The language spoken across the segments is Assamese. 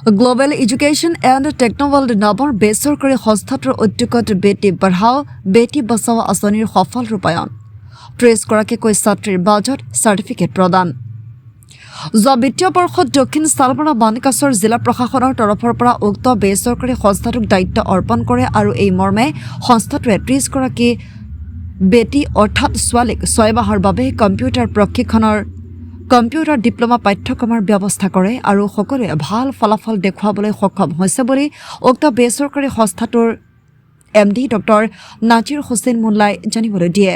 গ্লোবেল এডুকেশ্যন এণ্ড টেকন'লজি নামৰ বেচৰকাৰী সংস্থাটোৰ উদ্যোগত বেটি পঢ়াও বেটি বচাও আঁচনিৰ সফল ৰূপায়ণ 30গৰাকীকৈ ছাত্ৰীৰ মাজত চাৰ্টিফিকেট প্ৰদান যোৱা বিত্তীয় বৰ্ষত দক্ষিণ শালমৰা মানকাছৰ জিলা প্ৰশাসনৰ তৰফৰ পৰা উক্ত বেচৰকাৰী সংস্থাটোক দায়িত্ব অৰ্পণ কৰে আৰু এই মৰ্মে সংস্থাটোৱে 30গৰাকী বেটি অৰ্থাৎ ছোৱালীক 6 মাহৰ বাবে কম্পিউটাৰ ডিপ্ল'মা পাঠ্যক্ৰমৰ ব্যৱস্থা কৰে আৰু সকলোৱে ভাল ফলাফল দেখুৱাবলৈ সক্ষম হৈছে বুলি উক্ত বেচৰকাৰী সংস্থাটোৰ এমডি ডক্টৰ নাজিৰ হুছেইন মুল্লাই জানিবলৈ দিয়ে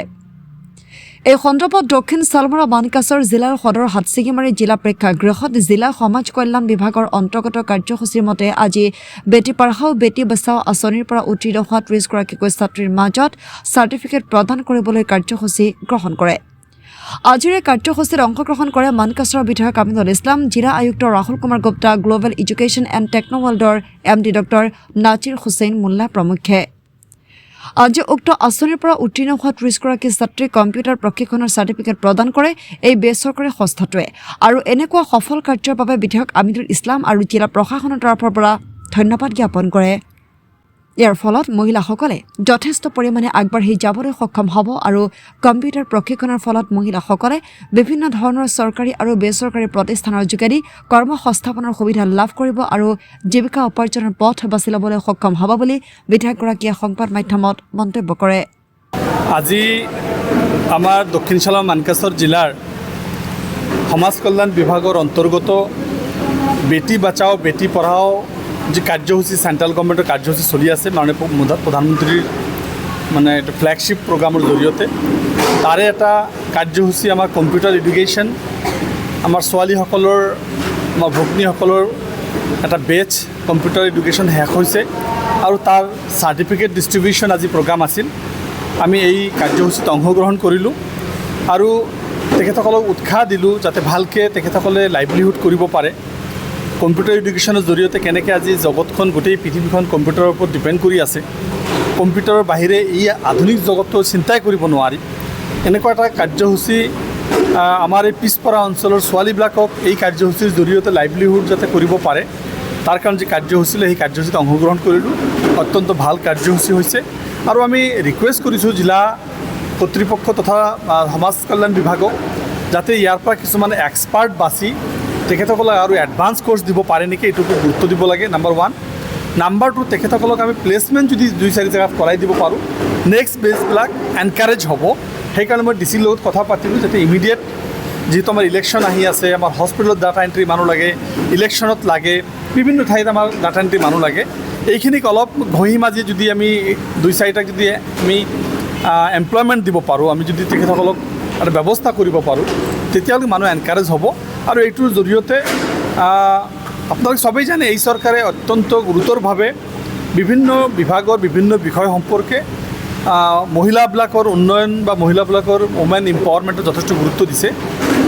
এই সন্দৰ্ভত দক্ষিণ শালমৰা মানকাছৰ জিলাৰ সদৰ হাটছিগিমাৰী জিলা প্ৰেক্ষাগৃহত জিলা সমাজ কল্যাণ বিভাগৰ অন্তৰ্গত কাৰ্যসূচীৰ মতে আজি বেটি পঢ়াও বেটি বচাও আঁচনিৰ পৰা উত্তীৰ্ণ হোৱা 30গৰাকীকৈ ছাত্ৰীৰ মাজত চাৰ্টিফিকেট প্ৰদান কৰিবলৈ কাৰ্যসূচী গ্ৰহণ কৰে আজিৰ এই কাৰ্যসূচীত অংশগ্ৰহণ কৰে মানকাছৰ বিধায়ক আমিনুল ইছলাম জিলা আয়ুক্ত Rahul Kumar Gupta global education and টেকন'লজিৰ এমডি ডক্টৰ নাজিৰ হুছেইন মুল্লা প্ৰমুখ্যে আজি উক্ত আঁচনিৰ পৰা উত্তীৰ্ণ হোৱা 30গৰাকী ছাত্ৰীক কম্পিউটাৰ প্ৰশিক্ষণৰ চাৰ্টিফিকেট প্ৰদান কৰে এই বেচৰকাৰী সংস্থাটোৱে আৰু এনেকুৱা সফল কাৰ্যৰ বাবে বিধায়ক আমিনুল ইছলাম আৰু জিলা প্ৰশাসনৰ তৰফৰ পৰা ধন্যবাদ জ্ঞাপন কৰে ইয়াৰ ফলত মহিলাসকলে যথেষ্ট পৰিমাণে আগবাঢ়ি যাবলৈ সক্ষম হ'ব আৰু কম্পিউটাৰ প্ৰশিক্ষণৰ ফলত মহিলাসকলে বিভিন্ন ধৰণৰ চৰকাৰী আৰু বেচৰকাৰী প্ৰতিষ্ঠানৰ যোগেদি কৰ্মসংস্থাপনৰ সুবিধা লাভ কৰিব আৰু জীৱিকা উপাৰ্জনৰ পথ বাছি ল'বলৈ সক্ষম হ'ব বুলি বিধায়কগৰাকীয়ে সংবাদ মাধ্যমত মন্তব্য কৰে আজি আমাৰ দক্ষিণ শালমৰা মানকাছৰ জিলাৰ সমাজ কল্যাণ বিভাগৰ অন্তৰ্গত বেটি বাচাও বেটি পঢ়াও যে কাৰ্যসূচী চেণ্ট্ৰেল গভৰ্ণমেণ্টৰ কাৰ্যসূচী চলি আছে মাননীয় প্ৰধানমন্ত্ৰীৰ এইটো ফ্লেগশ্বিপ প্ৰগ্ৰামৰ জৰিয়তে তাৰে এটা কাৰ্যসূচী আমাৰ কম্পিউটাৰ এডুকেশ্যন আমাৰ ছোৱালীসকলৰ আমাৰ ভগ্নীসকলৰ এটা বেচ কম্পিউটাৰ এডুকেশ্যন শেষ হৈছে আৰু তাৰ চাৰ্টিফিকেট ডিষ্ট্ৰিবিউশ্যন আজি প্ৰগ্ৰাম আছিল আমি এই কাৰ্যসূচীত অংশগ্ৰহণ কৰিলোঁ আৰু তেখেতসকলক উৎসাহ দিলোঁ যাতে ভালকৈ তেখেতসকলে লাইভলিহুড কৰিব পাৰে কম্পিউটাৰ এডুকেশ্যনৰ জৰিয়তে কেনেকৈ আজি জগতখন গোটেই পৃথিৱীখন কম্পিউটাৰৰ ওপৰত ডিপেণ্ড কৰি আছে কম্পিউটাৰৰ বাহিৰে এই আধুনিক জগতটো চিন্তাই কৰিব নোৱাৰি এনেকুৱা এটা কাৰ্যসূচী আমাৰ এই পিছপৰা অঞ্চলৰ ছোৱালীবিলাকক এই কাৰ্যসূচীৰ জৰিয়তে লাইভলিহুড যাতে কৰিব পাৰে তাৰ কাৰণে যি কাৰ্যসূচী সেই কাৰ্যসূচীত অংশগ্ৰহণ কৰিলোঁ অত্যন্ত ভাল কাৰ্যসূচী হৈছে আৰু আমি ৰিকুৱেষ্ট কৰিছোঁ জিলা কৰ্তৃপক্ষ তথা সমাজ কল্যাণ বিভাগক যাতে ইয়াৰ পৰা কিছুমান এক্সপাৰ্ট বাছি তেখেতসকলক আৰু এডভান্স কোৰ্চ দিব পাৰে নেকি এইটোকে গুৰুত্ব দিব লাগে নাম্বাৰ 1 নাম্বাৰ 2 তেখেতসকলক আমি প্লেচমেণ্ট যদি 2-4 জেগাত কৰাই দিব পাৰোঁ নেক্সট বেচবিলাক এনকাৰেজ হ'ব সেইকাৰণে মই ডিচিৰ লগত কথা পাতিলোঁ যাতে ইমিডিয়েট যিহেতু আমাৰ ইলেকশ্যন আহি আছে আমাৰ হস্পিটেলত ডাটা এণ্ট্ৰি মানুহ লাগে ইলেকশ্যনত লাগে বিভিন্ন ঠাইত আমাৰ ডাটা এণ্ট্ৰি মানুহ লাগে এইখিনিক অলপ ঘঁহি মাজি যদি আমি 2-4টাক যদি আমি এমপ্লয়মেণ্ট দিব পাৰোঁ আমি যদি তেখেতসকলক এটা ব্যৱস্থা কৰিব পাৰোঁ তেতিয়াহ'লে মানুহ এনকাৰেজ হ'ব আৰু এইটোৰ জৰিয়তে আপোনালোক সবেই জানে এই চৰকাৰে অত্যন্ত গুৰুতৰভাৱে বিভিন্ন বিভাগৰ বিভিন্ন বিষয় সম্পৰ্কে মহিলাবিলাকৰ উন্নয়ন বা মহিলাবিলাকৰ ওমেন এম্পাৱাৰমেণ্টত যথেষ্ট গুৰুত্ব দিছে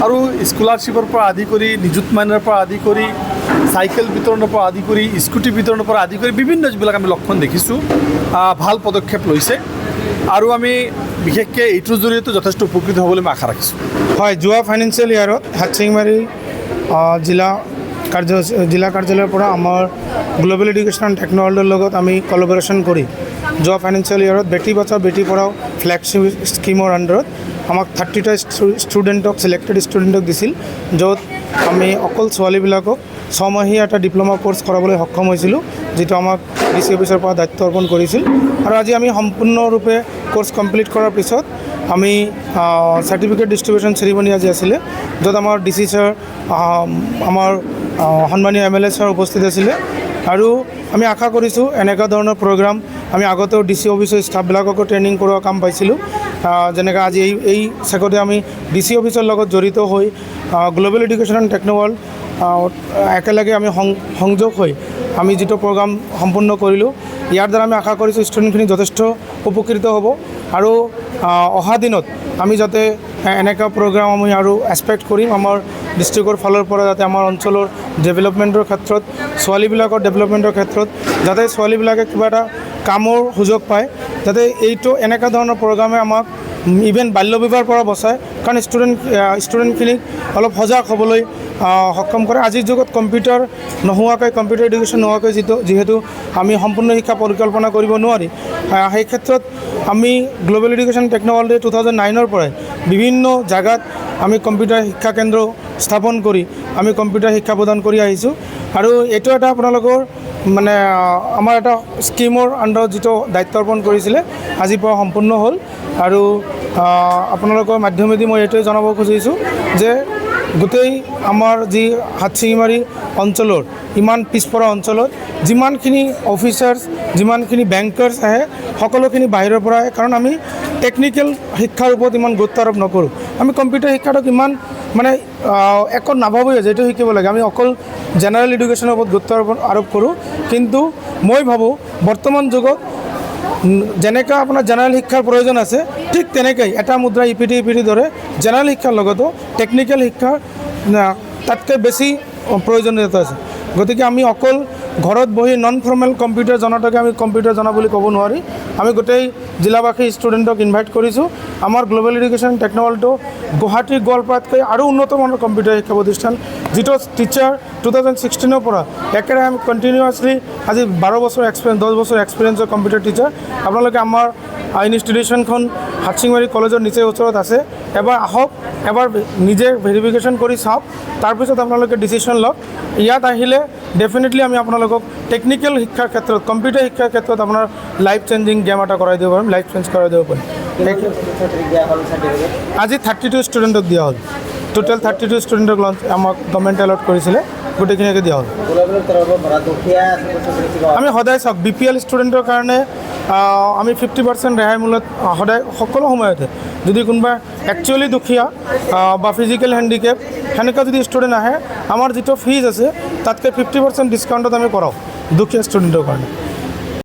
আৰু স্কলাৰশ্বিপৰ পৰা আদি কৰি নিযুতমানৰ পৰা আদি কৰি চাইকেল বিতৰণৰ পৰা আদি কৰি স্কুটি বিতৰণৰ পৰা আদি কৰি বিভিন্ন যিবিলাক আমি লক্ষণ দেখিছোঁ ভাল পদক্ষেপ লৈছে আৰু আমি বিশেষকৈ এইটোৰ জৰিয়তে যথেষ্ট উপকৃত হ'বলৈ মই আশা ৰাখিছোঁ হয় যোৱা ফাইনেন্সিয়েল ইয়াৰত হাটছিংমাৰী জিলা কাৰ্যালয়ৰ পৰা আমাৰ গ্লোবেল এডুকেশ্যন এণ্ড টেকন'লজিৰ লগত আমি কলাবৰেশ্যন কৰি যোৱা ফাইনেন্সিয়েল ইয়াৰত বেটি বাচাও বেটি পঢ়াও ফ্লেগশ্বিপ স্কিমৰ আণ্ডাৰত আমাক 30টা ষ্টুডেণ্টক চিলেক্টেড ষ্টুডেণ্টক দিছিল য'ত আমি অকল ছোৱালীবিলাকক 6 মাহীয়া এটা ডিপ্ল'মা কোৰ্চ কৰাবলৈ সক্ষম হৈছিলোঁ যিটো আমাক ডিচি অফিচৰ পৰা দায়িত্ব অৰ্পণ কৰিছিল আৰু আজি আমি সম্পূৰ্ণৰূপে কোৰ্চ কমপ্লিট কৰাৰ পিছত আমি চাৰ্টিফিকেট ডিষ্ট্ৰিবিউশ্যন চেৰিমনি আজি আছিলে য'ত আমাৰ ডিচি ছাৰ আমাৰ সন্মানীয় MLA ছাৰ উপস্থিত আছিলে আৰু আমি আশা কৰিছোঁ এনেকুৱা ধৰণৰ প্ৰগ্ৰাম আমি আগতেও ডিচি অফিচৰ ষ্টাফবিলাককো ট্ৰেইনিং কৰোৱা কাম পাইছিলোঁ যেনেকৈ আজি এই চেকতে আমি ডিচি অফিচৰ লগত জড়িত হৈ গ্লোবেল এডুকেশ্যন এণ্ড টেকন'লজি একেলগে আমি সংযোগ হৈ আমি যিটো প্ৰগ্ৰাম সম্পূৰ্ণ কৰিলোঁ ইয়াৰ দ্বাৰা আমি আশা কৰিছোঁ ষ্টুডেণ্টখিনি যথেষ্ট উপকৃত হ'ব আৰু অহা দিনত আমি যাতে এনেকুৱা প্ৰগ্ৰাম আমি আৰু এক্সপেক্ট কৰিম আমাৰ ডিষ্ট্ৰিক্টৰ ফালৰ পৰা যাতে আমাৰ অঞ্চলৰ ডেভেলপমেণ্টৰ ক্ষেত্ৰত ছোৱালীবিলাকৰ ডেভেলপমেণ্টৰ ক্ষেত্ৰত যাতে ছোৱালীবিলাকে কিবা এটা কামৰ সুযোগ পায় যাতে এইটো এনেকুৱা ধৰণৰ প্ৰগ্ৰামে আমাক ইভেন বাল্য বিবাহৰ পৰা বচায় কাৰণ ষ্টুডেণ্টখিনিক অলপ সজাগ হ'বলৈ সক্ষম কৰে আজিৰ যুগত কম্পিউটাৰ নোহোৱাকৈ কম্পিউটাৰ এডুকেশ্যন নোহোৱাকৈ যিহেতু আমি সম্পূৰ্ণ শিক্ষা পৰিকল্পনা কৰিব নোৱাৰি সেই ক্ষেত্ৰত আমি গ্ল'বেল এডুকেশ্যন টেকন'লজি 2009 পৰাই বিভিন্ন জাগাত আমি কম্পিউটাৰ শিক্ষা কেন্দ্ৰ স্থাপন কৰি আমি কম্পিউটাৰ শিক্ষা প্ৰদান কৰি আহিছোঁ আৰু এইটো এটা আপোনালোকৰ মানে আমাৰ এটা স্কিমৰ আণ্ডাৰত যিটো দায়িত্ব অৰ্পণ কৰিছিলে আজিৰ পৰা সম্পূৰ্ণ হ'ল আৰু আপোনালোকৰ মাধ্যমেদি মই এইটোৱে জনাব খুজিছোঁ যে গোটেই আমাৰ যি হাটশিঙিমাৰী অঞ্চলৰ ইমান পিছপৰা অঞ্চলত যিমানখিনি অফিচাৰ্ছ যিমানখিনি বেংকাৰ্ছ আহে সকলোখিনি বাহিৰৰ পৰা আহে কাৰণ আমি টেকনিকেল শিক্ষাৰ ওপৰত ইমান গুৰুত্ব আৰোপ নকৰোঁ আমি কম্পিউটাৰ শিক্ষাটোক ইমান মানে একো নাভাবোঁ যে এইটো শিকিব লাগে আমি অকল জেনেৰেল এডুকেশ্যনৰ ওপৰত গুৰুত্ব আৰোপ কৰোঁ কিন্তু মই ভাবোঁ বৰ্তমান যুগত যেনেকৈ আপোনাৰ জেনেৰেল শিক্ষাৰ প্ৰয়োজন আছে ঠিক তেনেকৈ এটা মুদ্ৰা ইপিঠি দৰে জেনেৰেল শিক্ষাৰ লগতো টেকনিকেল শিক্ষাৰ তাতকৈ বেছি প্ৰয়োজনীয়তা আছে গতিকে আমি অকল ঘৰত বহি নন ফৰ্মেল কম্পিউটাৰ জনাটোকে আমি কম্পিউটাৰ জনা বুলি ক'ব নোৱাৰি আমি গোটেই জিলাবাসী ষ্টুডেণ্টক ইনভাইট কৰিছোঁ আমাৰ গ্ল'বেল এডুকেশ্যন টেকন'লজিটো গুৱাহাটীৰ গোৱালপাৰাতকৈ আৰু উন্নত মানৰ কম্পিউটাৰ শিক্ষা প্ৰতিষ্ঠান যিটো টিচাৰ 2016 পৰা একেৰাহে আমি কণ্টিনিউৱাছলি আজি 12 বছৰ এক্সপিৰিয়েঞ্চ 10 বছৰ এক্সপিৰিয়েঞ্চৰ কম্পিউটাৰ টিচাৰ আপোনালোকে আমাৰ ইনষ্টিটিউশ্যনখন হাটশিঙিমাৰী কলেজৰ নিচেই ওচৰত আছে এবাৰ আহক এবাৰ নিজে ভেৰিফিকেশ্যন কৰি চাওক তাৰপিছত আপোনালোকে ডিচিশ্যন লওক ইয়াত আহিলে ডেফিনেটলি আমি আপোনালোকক টেকনিকেল শিক্ষাৰ ক্ষেত্ৰত কম্পিউটাৰ শিক্ষাৰ ক্ষেত্ৰত আপোনাৰ লাইফ চেঞ্জিং গেম এটা কৰাই দিব পাৰিম লাইফ চেঞ্জ কৰাই দিব পাৰিম আজি 32 ষ্টুডেণ্টক দিয়া হ'ল টোটেল 32 ষ্টুডেণ্টক লঞ্চ আমাক গভৰ্ণমেণ্টে এলট কৰিছিলে গোটেইখিনিকে দিয়া হ'ল আমি সদায় চাওক BPL ষ্টুডেণ্টৰ কাৰণে আমি 50% ৰেহাই মূল্যত সদায় সকলো সময়তে যদি কোনোবা একচুৱেলি দুখীয়া বা ফিজিকেল হেণ্ডিকেপ সেনেকুৱা যদি ষ্টুডেণ্ট আহে আমাৰ যিটো ফিজ আছে তাতকৈ 50% ডিছকাউণ্টত আমি কৰাওঁ দুখীয়া ষ্টুডেণ্টৰ কাৰণে